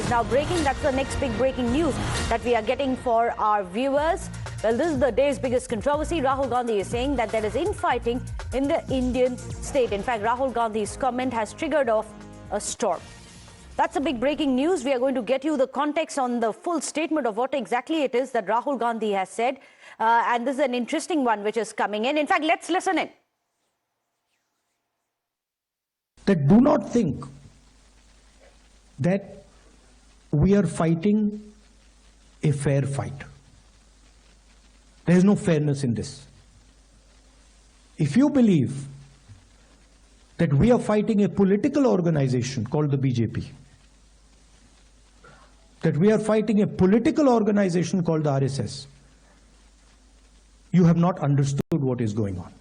now breaking. That's the next big breaking news that we are getting for our viewers. Well, this is the day's biggest controversy. Rahul Gandhi is saying that there is infighting in the Indian state. In fact, Rahul Gandhi's comment has triggered off a storm. That's a big breaking news. We are going to get you the context on the full statement of what exactly it is that Rahul Gandhi has said. And this is an interesting one which is coming in. In fact, let's listen in. That do not think that we are fighting a fair fight. There is no fairness in this. If you believe that we are fighting a political organization called the BJP, that we are fighting a political organization called the RSS, you have not understood what is going on.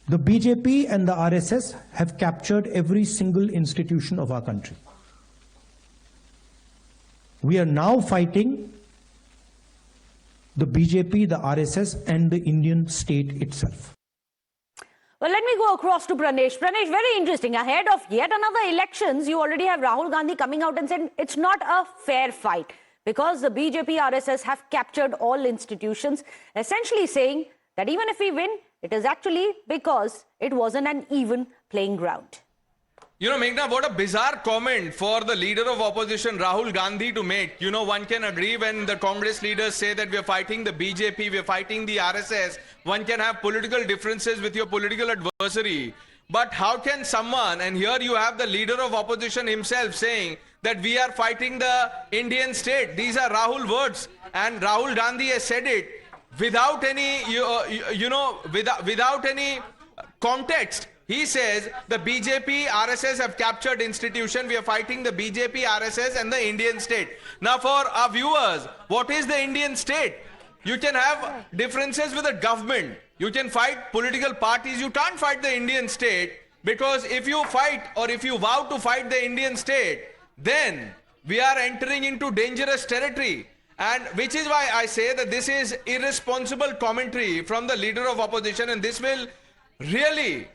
The BJP and the RSS have captured every single institution of our country. We are now fighting the BJP, the RSS, and the Indian state itself. Well, let me go across to Pranesh. Pranesh, very interesting. Ahead of yet another elections, you already have Rahul Gandhi coming out and saying it's not a fair fight because the BJP, RSS have captured all institutions, essentially saying that even if we win, it is actually because it wasn't an even playing ground. You know, Meghna, what a bizarre comment for the leader of opposition, Rahul Gandhi, to make. You know, one can agree when the Congress leaders say that we are fighting the BJP, we are fighting the RSS. One can have political differences with your political adversary. But how can someone, and here you have the leader of opposition himself saying that we are fighting the Indian state. These are Rahul words. And Rahul Gandhi has said it without any, without any context. He says the BJP, RSS have captured institution. We are fighting the BJP, RSS and the Indian state. Now for our viewers, what is the Indian state? You can have differences with the government. You can fight political parties. You can't fight the Indian state, because if you fight or if you vow to fight the Indian state, then we are entering into dangerous territory. And which is why I say that this is irresponsible commentary from the leader of opposition, and this will really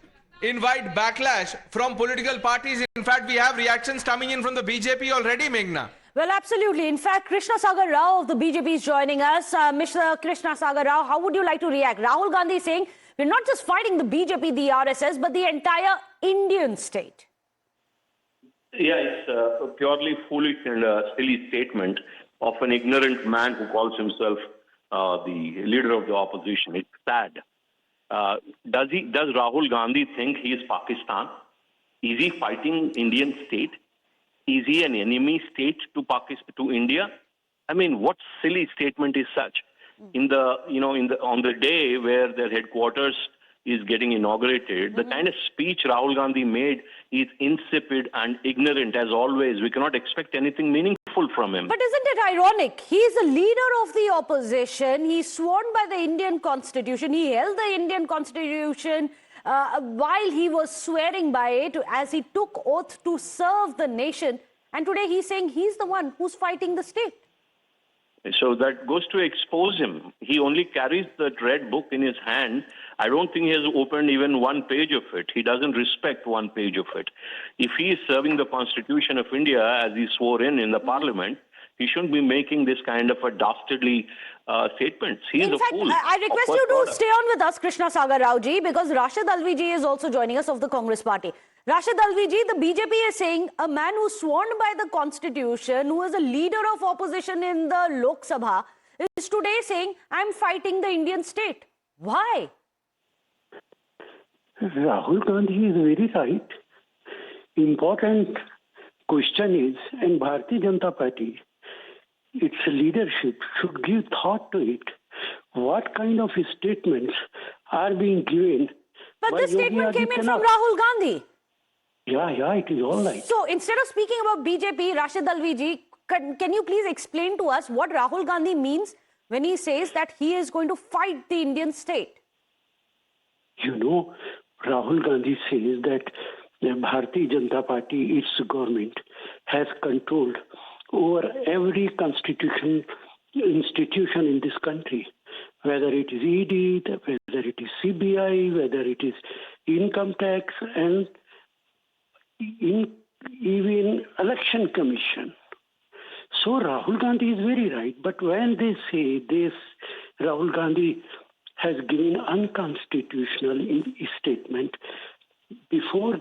invite backlash from political parties. In fact, we have reactions coming in from the BJP already, Meghna. Well, absolutely. In fact, Krishna Sagar Rao of the BJP is joining us. Mr. Krishna Sagar Rao, how would you like to react? Rahul Gandhi is saying we're not just fighting the BJP, the RSS, but the entire Indian state. Yeah, it's a purely foolish and silly statement of an ignorant man who calls himself the leader of the opposition. It's sad. Does Rahul Gandhi think he is Pakistan? Is he fighting Indian state? Is he an enemy state to Pakistan, to India? I mean, what silly statement is such? On the day where their headquarters is getting inaugurated, the kind of speech Rahul Gandhi made is insipid and ignorant as always. We cannot expect anything meaningful from him. But isn't it ironic? He is the leader of the opposition. He's sworn by the Indian Constitution. He held the Indian Constitution while he was swearing by it as he took oath to serve the nation. And today he's saying he's the one who's fighting the state. So that goes to expose him. He only carries that red book in his hand. I don't think he has opened even one page of it. He doesn't respect one page of it. If he is serving the Constitution of India as he swore in the parliament, he shouldn't be making this kind of a dastardly statements. He is a fool. In fact, I request you to stay on with us, Krishna Sagar Rao ji, because Rashid Alvi ji is also joining us of the Congress party. Rashid Alvi ji, the BJP is saying a man who's sworn by the Constitution, who is a leader of opposition in the Lok Sabha, is today saying, I'm fighting the Indian state. Why? Rahul Gandhi is very right. Important question is, and Bharatiya Janata Party, its leadership should give thought to it. What kind of statements are being given? But this statement came in from Rahul Gandhi. Yeah, it is all right. So instead of speaking about BJP, Rashid Alvi ji, can you please explain to us what Rahul Gandhi means when he says that he is going to fight the Indian state? You know, Rahul Gandhi says that the Bharatiya Janata Party, its government, has controlled over every institution in this country, whether it is ED, whether it is CBI, whether it is income tax, and in even election commission. So Rahul Gandhi is very right. But when they say this, Rahul Gandhi has given unconstitutional statement, before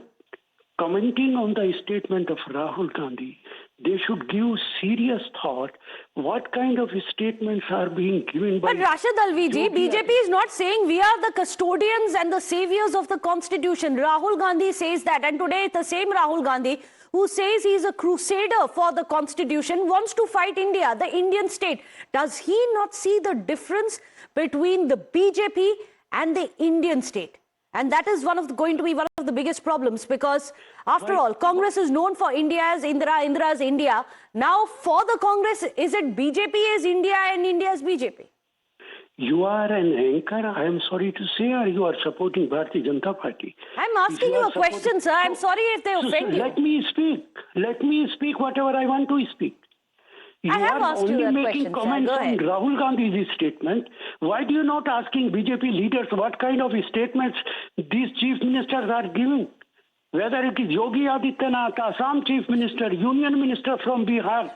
commenting on the statement of Rahul Gandhi, they should give serious thought what kind of statements are being given by... But Rashid Alviji, BJP is not saying we are the custodians and the saviors of the constitution. Rahul Gandhi says that, and today the same Rahul Gandhi who says he is a crusader for the constitution wants to fight India, the Indian state. Does he not see the difference between the BJP and the Indian state? And that is going to be one of the biggest problems, because after all, Congress is known for India as Indira, Indira as India. Now for the Congress, is it BJP as India and India as BJP? You are an anchor, I am sorry to say, or you are supporting Bharatiya Janata Party? I'm asking you a question, sir. I'm sorry if they offend you. Let me speak. Let me speak whatever I want to speak. You I have are asked you only that making question, comments sir. Go on ahead. Rahul Gandhi's statement. Why do you not asking BJP leaders what kind of statements these chief ministers are giving? Whether it is Yogi Adityanath, Assam chief minister, union minister from Bihar,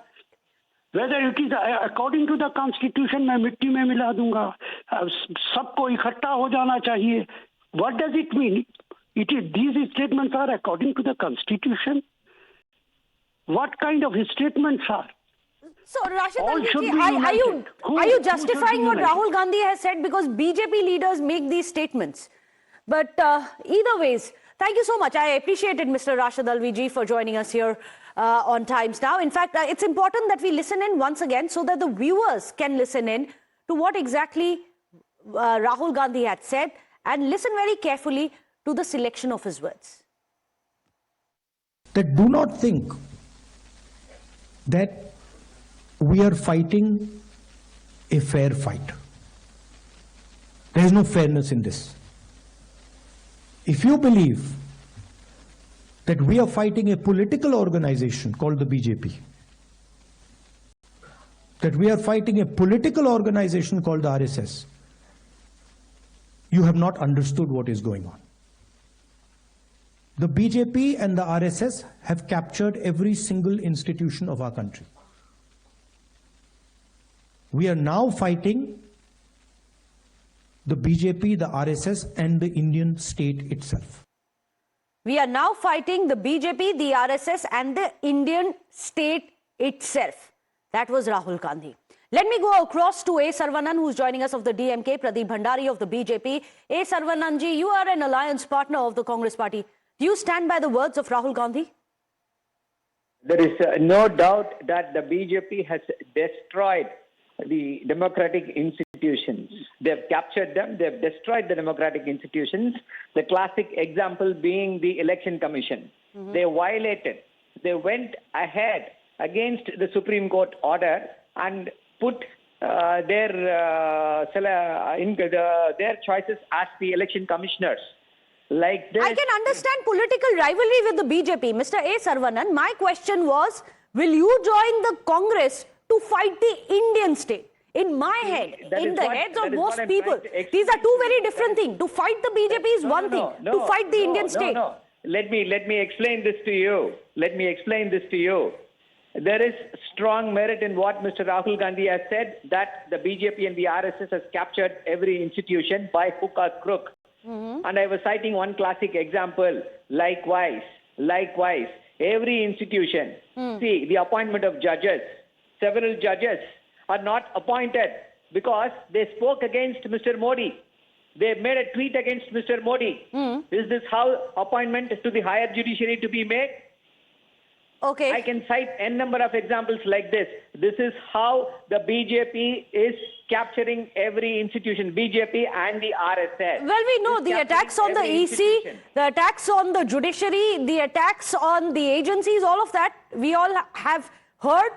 whether it is according to the constitution, मैं मिट्टी में मिला दूंगा, सबको इकट्ठा हो जाना चाहिए. What does it mean? These statements are according to the constitution. What kind of statements are? So, Rashid All should Alviji, be are united. you Who justifying should what be united? Rahul Gandhi has said? Because BJP leaders make these statements. But either ways, thank you so much. I appreciated Mr. Rashid Alviji for joining us here on Times Now. In fact, it's important that we listen in once again so that the viewers can listen in to what exactly Rahul Gandhi had said, and listen very carefully to the selection of his words. That do not think that we are fighting a fair fight. There is no fairness in this. If you believe that we are fighting a political organization called the BJP, that we are fighting a political organization called the RSS, you have not understood what is going on. The BJP and the RSS have captured every single institution of our country. We are now fighting the BJP, the RSS, and the Indian state itself. We are now fighting the BJP, the RSS, and the Indian state itself. That was Rahul Gandhi. Let me go across to A. Sarvanan, who's joining us of the DMK, Pradeep Bhandari of the BJP. A. Sarvananji, you are an alliance partner of the Congress party. Do you stand by the words of Rahul Gandhi? There is no doubt that the BJP has destroyed the democratic institutions. They've captured them, they've destroyed the democratic institutions. The classic example being the Election Commission. They violated, they went ahead against the Supreme Court order and put their choices as the election commissioners. Like this. I can understand political rivalry with the BJP. Mr. A. Sarvanan, my question was, will you join the Congress to fight the Indian state? In my head, in the heads of most people, these are two very different things. To fight the BJP is one thing. To fight the Indian state. Let me explain this to you. Let me explain this to you. There is strong merit in what Mr. Rahul Gandhi has said, that the BJP and the RSS has captured every institution by hook or crook. And I was citing one classic example. Likewise, every institution. See, the appointment of judges. Several judges are not appointed because they spoke against Mr. Modi. They made a tweet against Mr. Modi. Is this how appointment to the higher judiciary to be made? Okay. I can cite n number of examples like this. This is how the BJP is capturing every institution, BJP and the RSS. Well, we know the attacks on the EC, the attacks on the judiciary, the attacks on the agencies, all of that we all have heard,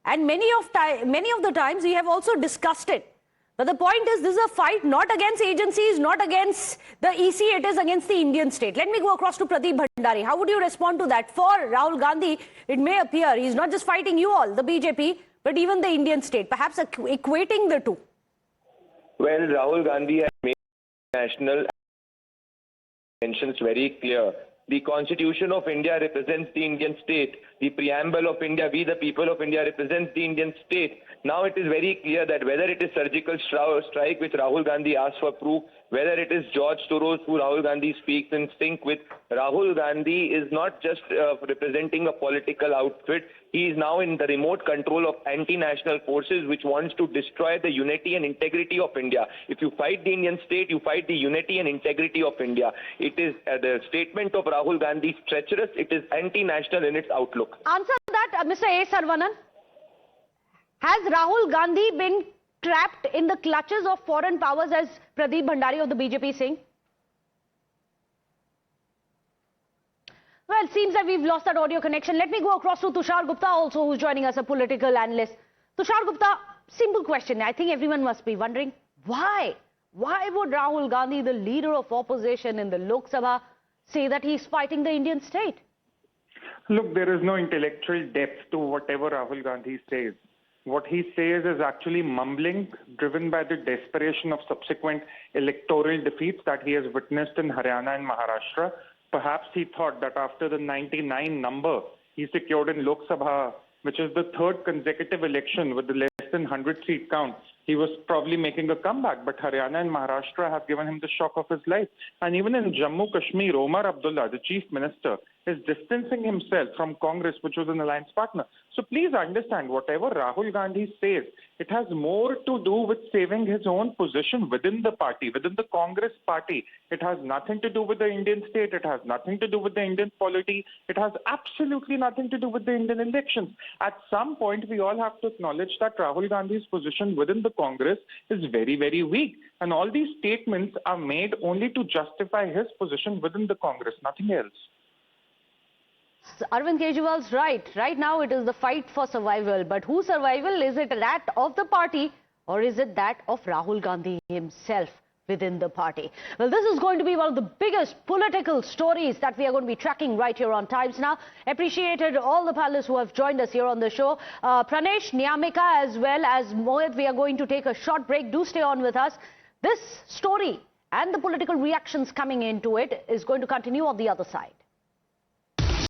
and many of the times we have also discussed it. But the point is, this is a fight not against agencies, not against the EC, it is against the Indian state. Let me go across to Pradeep Bhandari. How would you respond to that? For Rahul Gandhi, it may appear he's not just fighting you all, the BJP, but even the Indian state, perhaps equating the two. Well, Rahul Gandhi has made national intentions very clear The Constitution of India represents the Indian state. The preamble of India, we the people of India, represents the Indian state. Now it is very clear that whether it is surgical strike, which Rahul Gandhi asked for proof, whether it is George Soros, who Rahul Gandhi speaks in sync with, Rahul Gandhi is not just representing a political outfit. He is now in the remote control of anti-national forces which wants to destroy the unity and integrity of India. If you fight the Indian state, you fight the unity and integrity of India. It is the statement of Rahul Gandhi is treacherous. It is anti-national in its outlook. Answer that, Mr. A. Saravanan. Has Rahul Gandhi been trapped in the clutches of foreign powers, as Pradeep Bhandari of the BJP is saying? Well, it seems that we've lost that audio connection. Let me go across to Tushar Gupta also, who's joining us, a political analyst. Tushar Gupta, simple question. I think everyone must be wondering, why? Why would Rahul Gandhi, the leader of opposition in the Lok Sabha, say that he's fighting the Indian state? Look, there is no intellectual depth to whatever Rahul Gandhi says. What he says is actually mumbling, driven by the desperation of subsequent electoral defeats that he has witnessed in Haryana and Maharashtra. Perhaps he thought that after the 99 number he secured in Lok Sabha, which is the third consecutive election with the less than 100 seat count, he was probably making a comeback. But Haryana and Maharashtra have given him the shock of his life. And even in Jammu Kashmir, Omar Abdullah, the chief minister, is distancing himself from Congress, which was an alliance partner. So please understand, whatever Rahul Gandhi says, it has more to do with saving his own position within the party, within the Congress party. It has nothing to do with the Indian state. It has nothing to do with the Indian polity. It has absolutely nothing to do with the Indian elections. At some point, we all have to acknowledge that Rahul Gandhi's position within the Congress is very, very weak. And all these statements are made only to justify his position within the Congress, nothing else. Arvind Kejriwal's right. Right now it is the fight for survival. But whose survival? Is it that of the party or is it that of Rahul Gandhi himself within the party? Well, this is going to be one of the biggest political stories that we are going to be tracking right here on Times Now. Appreciated all the panelists who have joined us here on the show. Pranesh, Nyamika as well as Mohit, we are going to take a short break. Do stay on with us. This story and the political reactions coming into it is going to continue on the other side.